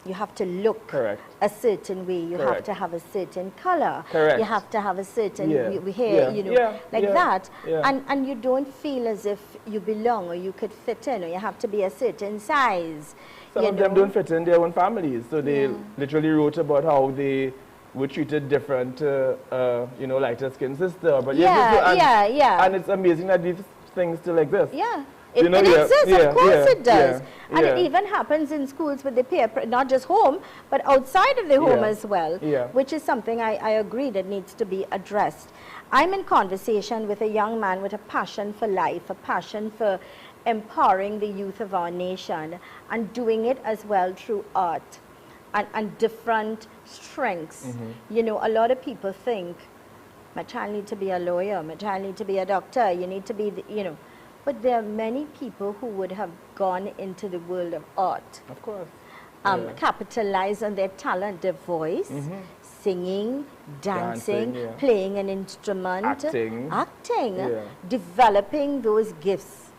Speaker 1: you have to look a certain way. You have to have a certain color. You have to have a certain hair, you know, that. And you don't feel as if you belong or you could fit in or you have to be a certain size.
Speaker 6: Some of them don't fit in their own families. So they literally wrote about how they were treated different, you know, like a skin sister. But and it's amazing that these things still exist.
Speaker 1: Yeah. It exists, of course it does. And it even happens in schools with the peer, not just home, but outside of the home as well, which is something I agree that needs to be addressed. I'm in conversation with a young man with a passion for life, a passion for empowering the youth of our nation and doing it as well through art and different strengths. You know, a lot of people think, my child needs to be a lawyer, my child needs to be a doctor, you need to be, you know, but there are many people who would have gone into the world of art.
Speaker 6: Of course.
Speaker 1: Capitalize on their talent, their voice, singing, dancing, playing an instrument, acting, developing those gifts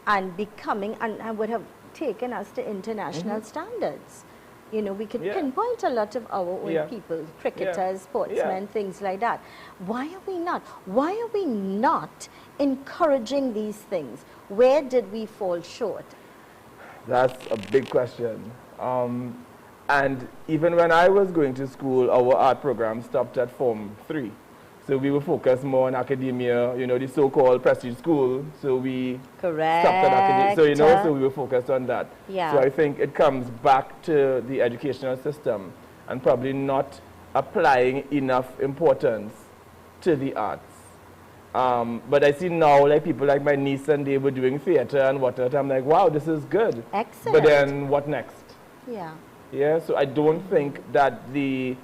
Speaker 1: and becoming, and would have taken us to international standards. You know, we could pinpoint a lot of our own people, cricketers, sportsmen, things like that. Why are we not? Why are we not encouraging these things? Where did we fall short?
Speaker 6: That's a big question. And even when I was going to school, our art program stopped at Form 3. So we were focused more on academia, you know, the so-called prestige school. So we stopped at academia. So, you know, so we were focused on that. So I think it comes back to the educational system and probably not applying enough importance to the arts. But I see now, like people like my niece and they were doing theater and whatnot. I'm like, wow, this is good.
Speaker 1: Excellent.
Speaker 6: But then what next?
Speaker 1: Yeah.
Speaker 6: So I don't think that the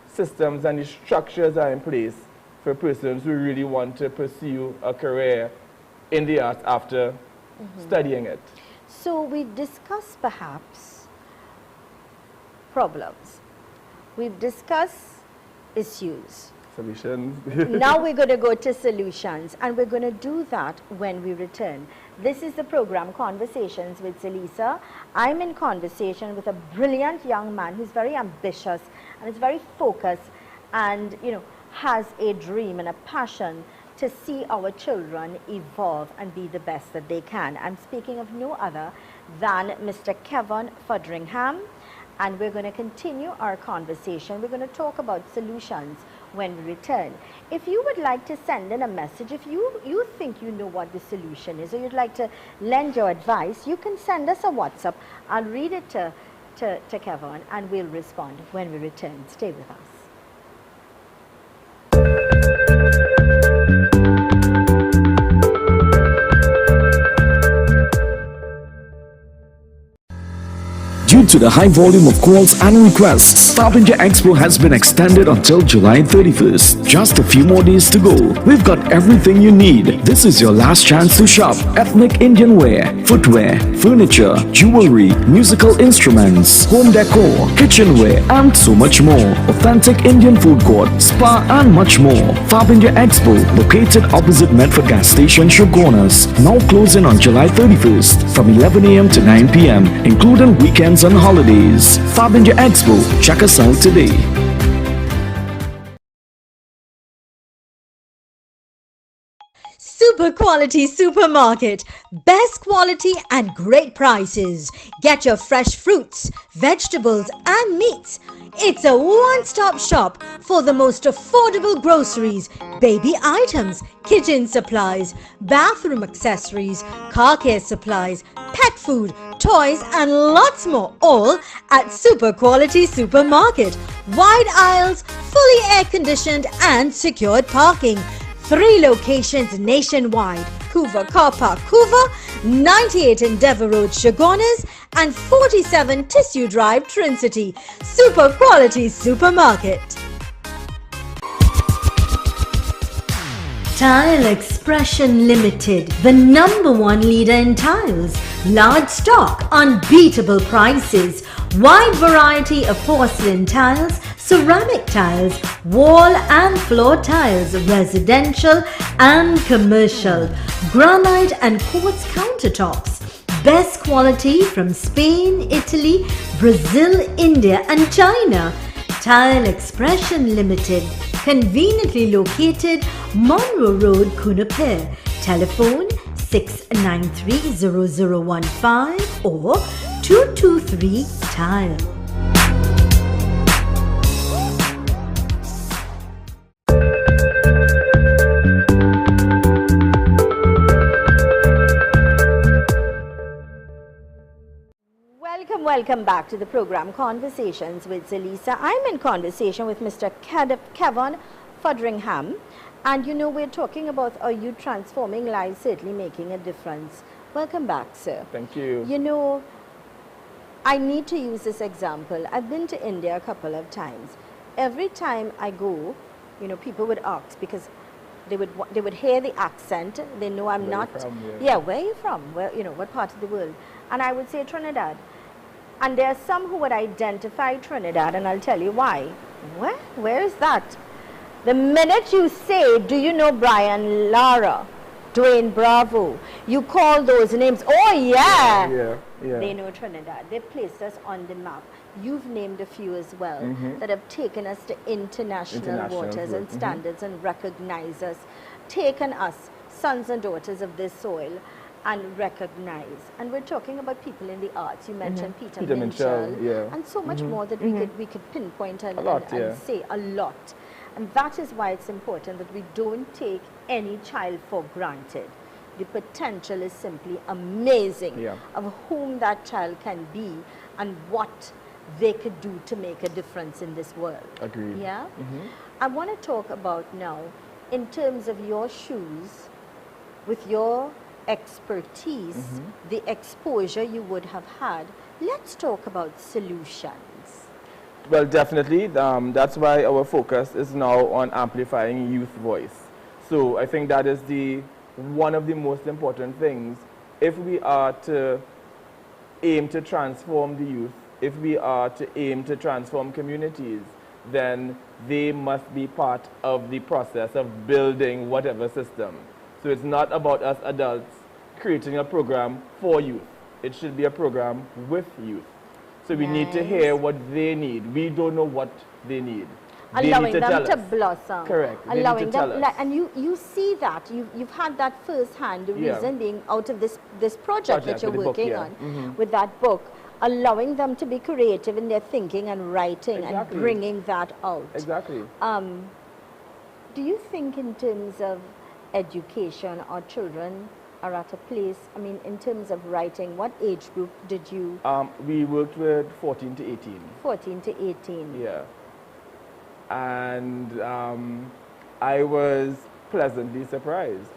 Speaker 6: systems and the structures are in place for persons who really want to pursue a career in the arts after studying it.
Speaker 1: So we've discussed perhaps problems. We've discussed issues.
Speaker 6: Solutions.
Speaker 1: Now we're going to go to solutions, and we're going to do that when we return. This is the program Conversations with ZELISA. I'm in conversation with a brilliant young man who's very ambitious and is very focused and, you know, has a dream and a passion to see our children evolve and be the best that they can. I'm speaking of no other than Mr. Kevin Fodringham, and we're going to continue our conversation. We're going to talk about solutions when we return. If you would like to send in a message, if you think you know what the solution is, or you'd like to lend your advice, you can send us a WhatsApp. I'll read it to Kevin, and we'll respond when we return. Stay with us.
Speaker 4: Due to the high volume of calls and requests, Tharpinja Expo has been extended until July 31st. Just a few more days to go. We've got everything you need. This is your last chance to shop. Ethnic Indian wear, footwear, furniture, jewelry, musical instruments, home decor, kitchenware, and so much more. Authentic Indian food court, spa, and much more. Tharpinja Expo, located opposite Medford Gas Station, Shogunas, now closing on July 31st from 11 a.m. to 9 p.m., including weekends and holidays. Tharpinja Expo, check us out today.
Speaker 3: Super quality supermarket. Best quality and great prices. Get your fresh fruits, vegetables and meats. It's a one-stop shop for the most affordable groceries, baby items, kitchen supplies, bathroom accessories, car care supplies, pet food, toys and lots more, all at Super Quality Supermarket. Wide aisles, fully air-conditioned and secured parking. 3 locations nationwide: Couva Car Park, Couva, 98 Endeavour Road, Shogunas, and 47 Tissue Drive, Trin-City. Super Quality Supermarket. Tile Expression Limited, the #1 leader in tiles. Large stock, unbeatable prices, wide variety of porcelain tiles, ceramic tiles, wall and floor tiles, residential and commercial, granite and quartz countertops. Best quality from Spain, Italy, Brazil, India and China. Tile Expression Limited, conveniently located Monroe Road, Kunapir. Telephone 693-0015 or 223-TILE.
Speaker 1: Welcome back to the program Conversations with ZELISA. I'm in conversation with Mr. Kevin Fodringham, and you know, we're talking about are you transforming lives, certainly making a difference. Welcome back, sir.
Speaker 6: Thank you.
Speaker 1: You know, I need to use this example. I've been to India a couple of times. Every time I go, you know, people would ask because they would hear the accent. They know I'm not. Yeah, where are you from? Where, you know, what part of the world? And I would say Trinidad. And there are some who would identify Trinidad, and I'll tell you why. Where is that? The minute you say, do you know Brian Lara, Dwayne Bravo, you call those names, oh yeah, they know Trinidad. They placed us on the map. You've named a few as well that have taken us to international waters and standards and recognize us, taken us, sons and daughters of this soil, and recognize. And we're talking about people in the arts. You mentioned Peter Minshall, and so much more that we could pinpoint and say a lot. And that is why it's important that we don't take any child for granted. The potential is simply amazing of whom that child can be and what they could do to make a difference in this world.
Speaker 6: Agreed.
Speaker 1: Yeah? I want to talk about now, in terms of your shoes, with your expertise, the exposure you would have had. Let's talk about solutions.
Speaker 6: Well, definitely. That's why our focus is now on amplifying youth voice. So I think that is one of the most important things. If we are to aim to transform the youth, if we are to aim to transform communities, then they must be part of the process of building whatever system. So it's not about us adults creating a program for youth. It should be a program with youth. So we need to hear what they need. We don't know what they need.
Speaker 1: Allowing them to blossom.
Speaker 6: Correct.
Speaker 1: Allowing them, and you see that. You've had that first-hand, the reason being out of this project that you're working on with that book, allowing them to be creative in their thinking and writing and bringing that out.
Speaker 6: Exactly.
Speaker 1: Do you think in terms of education, our children are at a place, I mean, in terms of writing, what age group did you?
Speaker 6: We worked with 14 to 18.
Speaker 1: 14 to 18.
Speaker 6: Yeah. And I was pleasantly surprised.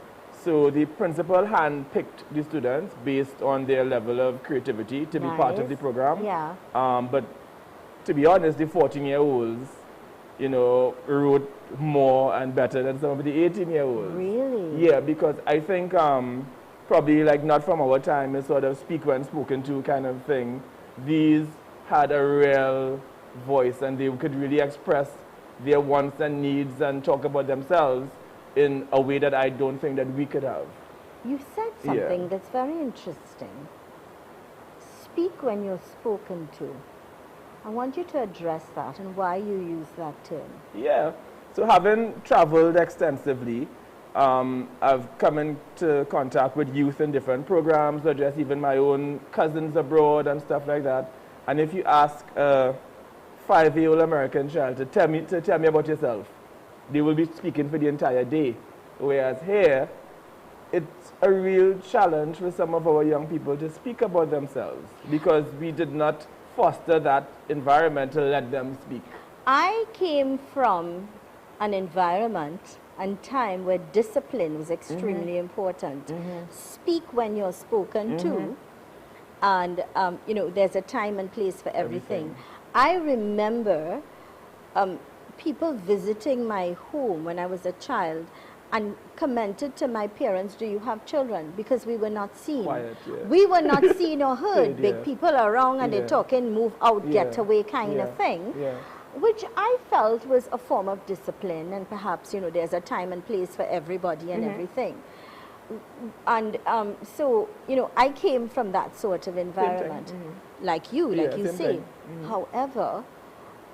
Speaker 6: So the principal handpicked the students based on their level of creativity to be part of the program.
Speaker 1: Yeah.
Speaker 6: But to be honest, the 14-year-olds, you know, wrote more and better than some of the 18-year-olds.
Speaker 1: Really?
Speaker 6: Yeah, because I think probably like not from our time, a sort of speak when spoken to kind of thing. These had a real voice and they could really express their wants and needs and talk about themselves in a way that I don't think that we could have.
Speaker 1: You said something that's very interesting. Speak when you're spoken to. I want you to address that and why you use that term.
Speaker 6: Yeah, so having traveled extensively, I've come into contact with youth in different programs, or just even my own cousins abroad and stuff like that. And if you ask a 5-year-old American child to tell me about yourself, they will be speaking for the entire day. Whereas here, it's a real challenge for some of our young people to speak about themselves because we did not foster that environment to let them speak.
Speaker 1: I came from an environment and time where discipline was extremely important. Speak when you're spoken to, and you know, there's a time and place for everything. I remember people visiting my home when I was a child and commented to my parents, do you have children? Because we were not seen.
Speaker 6: Quiet,
Speaker 1: We were not seen or heard. Big people around and they're talking, move out, get away kind of thing. Which I felt was a form of discipline, and perhaps, you know, there's a time and place for everybody and everything. And so, you know, I came from that sort of environment, like you say. However,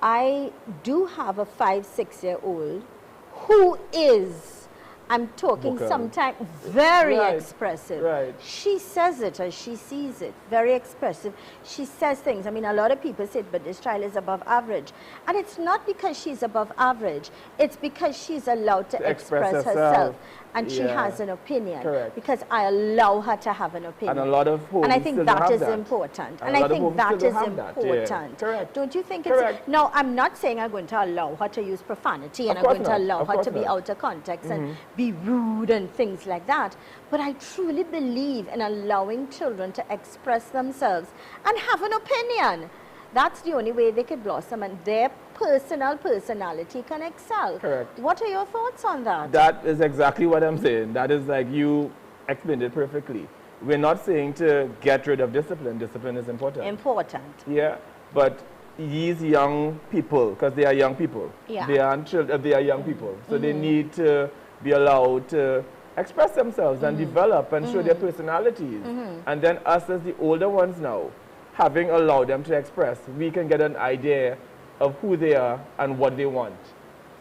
Speaker 1: I do have a 5-6-year-old who is, I'm talking sometimes very expressive. She says it as she sees it, very expressive. She says things. I mean, a lot of people say, but this child is above average. And it's not because she's above average. It's because she's allowed to express herself. And she has an opinion. Because I allow her to have an opinion.
Speaker 6: And a lot of homes
Speaker 1: And I think that is important. And I think that is important. Don't you think it's... Now, I'm not saying I'm going to allow her to use profanity and I'm going to allow her to be out of context and be rude and things like that. But I truly believe in allowing children to express themselves and have an opinion. That's the only way they could blossom and their personality can excel. What are your thoughts on that?
Speaker 6: That is exactly what I'm saying. That is like you explained it perfectly. We're not saying to get rid of discipline. Discipline is important. Yeah, but these young people, because they are young people, they aren't children, they are young people. So they need to be allowed to express themselves and develop and show their personalities. And then us as the older ones now, having allowed them to express, we can get an idea of who they are and what they want.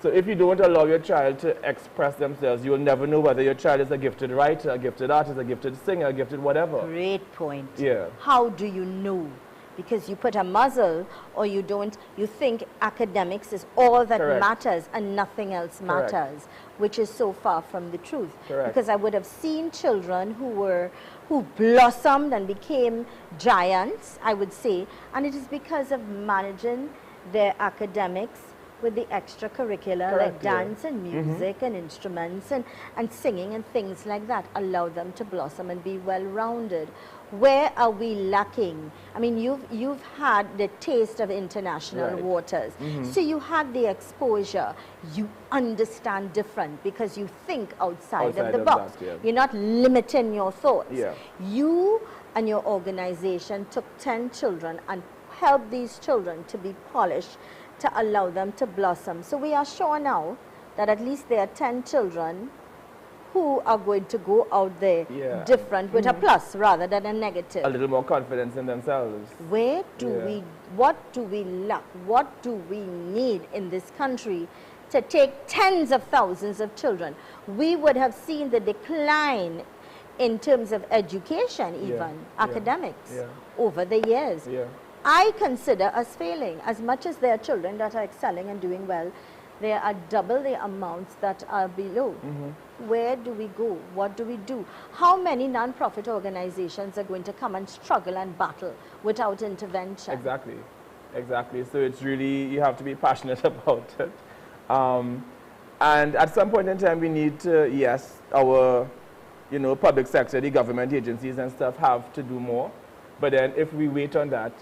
Speaker 6: So if you don't allow your child to express themselves, you will never know whether your child is a gifted writer, a gifted artist, a gifted singer, a gifted whatever.
Speaker 1: Great point.
Speaker 6: Yeah.
Speaker 1: How do you know? Because you put a muzzle or you don't, you think academics is all that matters and nothing else matters, which is so far from the truth. Because I would have seen children who blossomed and became giants, I would say, and it is because of managing their academics with the extracurricular like dance and music and instruments and singing and things like that, allow them to blossom and be well-rounded. Where are we lacking? I mean, you've had the taste of international waters. So you had the exposure. You understand different because you think outside of the box. You're not limiting your thoughts. You and your organization took 10 children and helped these children to be polished to allow them to blossom. So we are sure now that at least there are 10 children who are going to go out there different with a plus rather than a negative.
Speaker 6: A little more confidence in themselves.
Speaker 1: Where do we, what do we lack? What do we need in this country to take tens of thousands of children? We would have seen the decline in terms of education, even academics, over the years. I consider us failing. As much as there are children that are excelling and doing well, there are double the amounts that are below. Where do we go? What do we do? How many non-profit organizations are going to come and struggle and battle without intervention?
Speaker 6: Exactly, exactly. So it's really, you have to be passionate about it. And at some point in time, we need to, yes, our you know, public sector, the government agencies and stuff have to do more. But then if we wait on that,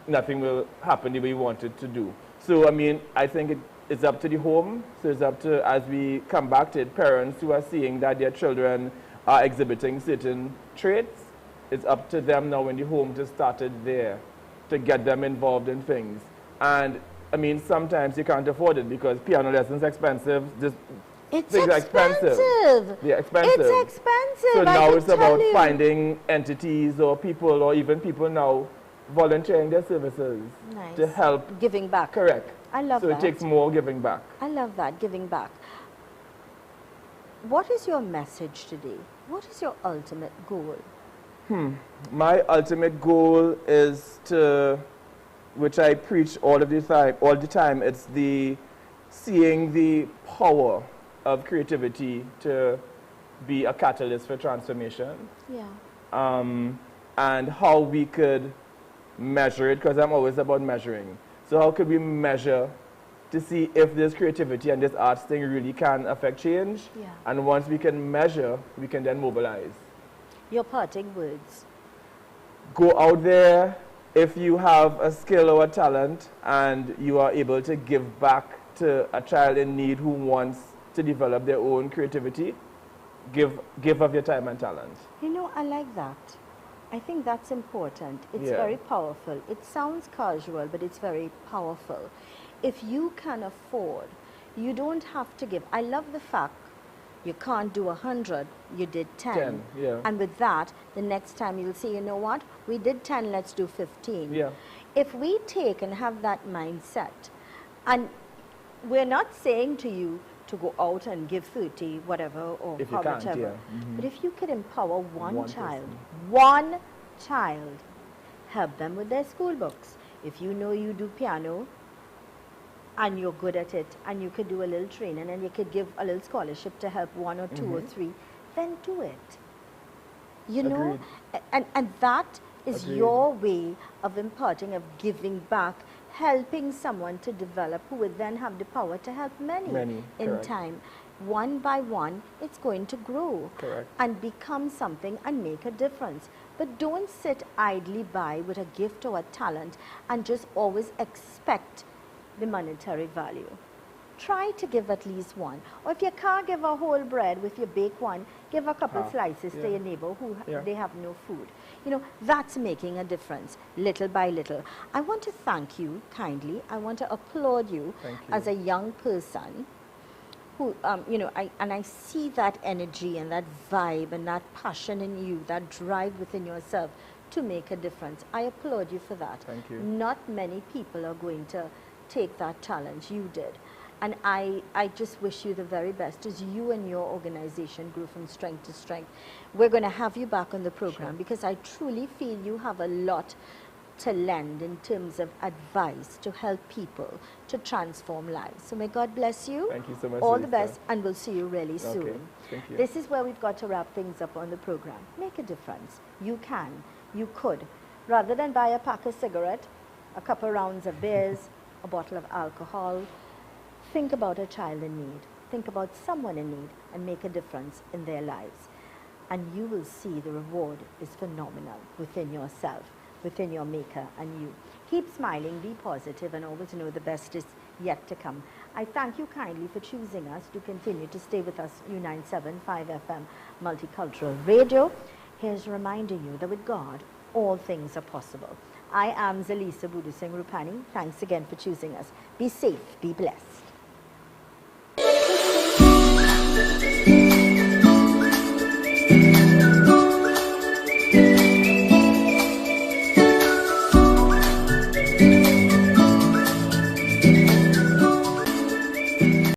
Speaker 6: nothing will happen the way we want it to do. So, I mean, I think it's up to the home. So it's up to, as we come back to it, parents who are seeing that their children are exhibiting certain traits. It's up to them now in the home to start it there, to get them involved in things. And, I mean, sometimes you can't afford it because piano lessons are expensive.
Speaker 1: It's
Speaker 6: expensive. They're expensive.
Speaker 1: It's expensive.
Speaker 6: So now it's about finding entities or people or even people now volunteering their services to help.
Speaker 1: Giving back.
Speaker 6: Correct.
Speaker 1: I love that.
Speaker 6: So it takes more giving back.
Speaker 1: I love that, giving back. What is your message today? What is your ultimate goal?
Speaker 6: My ultimate goal is to, which I preach all the time, it's seeing the power of creativity to be a catalyst for transformation.
Speaker 1: Yeah.
Speaker 6: And how we could measure it, because I'm always about measuring. So how could we measure to see if this creativity and this arts thing really can affect change?
Speaker 1: Yeah.
Speaker 6: And once we can measure, we can then mobilize.
Speaker 1: Your parting words.
Speaker 6: Go out there. If you have a skill or a talent and you are able to give back to a child in need who wants to develop their own creativity, give of your time and talent.
Speaker 1: You know, I like that. I think that's important. It's very powerful. It sounds casual, but it's very powerful. If you can afford, you don't have to give. I love the fact you can't do 100, you did 10. And with that, the next time you'll say, you know what, we did 10, let's do 15.
Speaker 6: Yeah.
Speaker 1: If we take and have that mindset, and we're not saying to you to go out and give 30, whatever, or however. But if you could empower one child, help them with their school books. If you know you do piano, and you're good at it, and you could do a little training, and you could give a little scholarship to help 1 or 2 or 3, then do it. You know, and that is your way of imparting, of giving back, helping someone to develop who would then have the power to help many in time. One by one, it's going to grow and become something and make a difference. But don't sit idly by with a gift or a talent and just always expect the monetary value. Try to give at least one. Or if you can't give a whole bread, if you bake one, give a couple slices to your neighbor who they have no food. You know, that's making a difference, little by little. I want to thank you kindly. I want to applaud you as a young person who, you know, I see that energy and that vibe and that passion in you, that drive within yourself to make a difference. I applaud you for that.
Speaker 6: Thank you.
Speaker 1: Not many people are going to take that challenge. You did. And I just wish you the very best as you and your organization grew from strength to strength. We're going to have you back on the program because I truly feel you have a lot to lend in terms of advice to help people to transform lives. So may God bless you.
Speaker 6: Thank you so much.
Speaker 1: All the best, and we'll see you really soon.
Speaker 6: Okay. Thank you.
Speaker 1: This is where we've got to wrap things up on the program. Make a difference. You can. You could. Rather than buy a pack of cigarette, a couple rounds of beers, a bottle of alcohol, think about a child in need. Think about someone in need and make a difference in their lives. And you will see the reward is phenomenal within yourself, within your maker and you. Keep smiling, be positive, and always know the best is yet to come. I thank you kindly for choosing us to continue to stay with us, U975 FM Multicultural Radio. Here's reminding you that with God, all things are possible. I am ZELISA Budu Singh Rupani. Thanks again for choosing us. Be safe, be blessed.